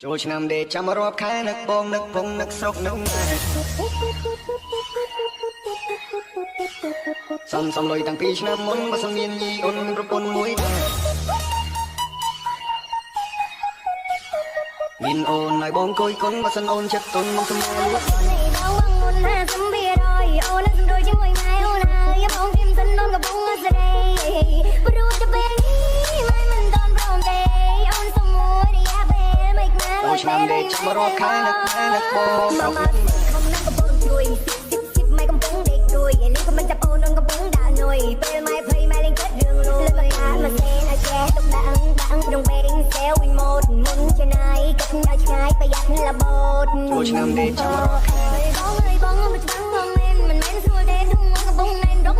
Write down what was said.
ចូលឆ្នាំដេកចាំរាប់ខែនឹកបងនឹកពងនឹកស្រុកនឹកម៉ែសំលុយតាំងពីឆ្នាំមុនបើសិនមានញីអូនមានប្រពន្ធមួយដែរមានអូនឲ្យបងគួយគុណបើសិនអូនចិត្តទុនមកសម្រួលអូនណាសំបៀរយអូនណាសំដូចជាមួយម៉ែអូនហើយបងព្រៀមសិនអូនកំពុងអត់ស្រីព្រោះតែពេលនេះម៉ែមិនតន់ព្រមទេអូនសុំមួយរយៈពេលមិនណាចូលឆ្នាំដេកចាំរាប់ខែនឹកម៉ែនឹកបងស្រុកនឹកកំពុងជួយម៉ែកំពុងដេកជួយនេះក៏មិនចាប់អូនកំពុងដើរនុយពេលម៉ែភ័យម៉ែលេងចិត្តរឿងលួយលើកាមកសេនឲ្យចេះទុកដាក់ក្នុងបេងសេវវិញម៉ូតមុនជាណៃកាត់ឲ្យឆ្ងាយប្រយ័ត្នលបូតចូលឆ្នាំដេកចាំរាប់ខែបងអើយបងមិនច្បាំងបងមិនមែនស្រួលទេក្នុងកំពុងណែនរក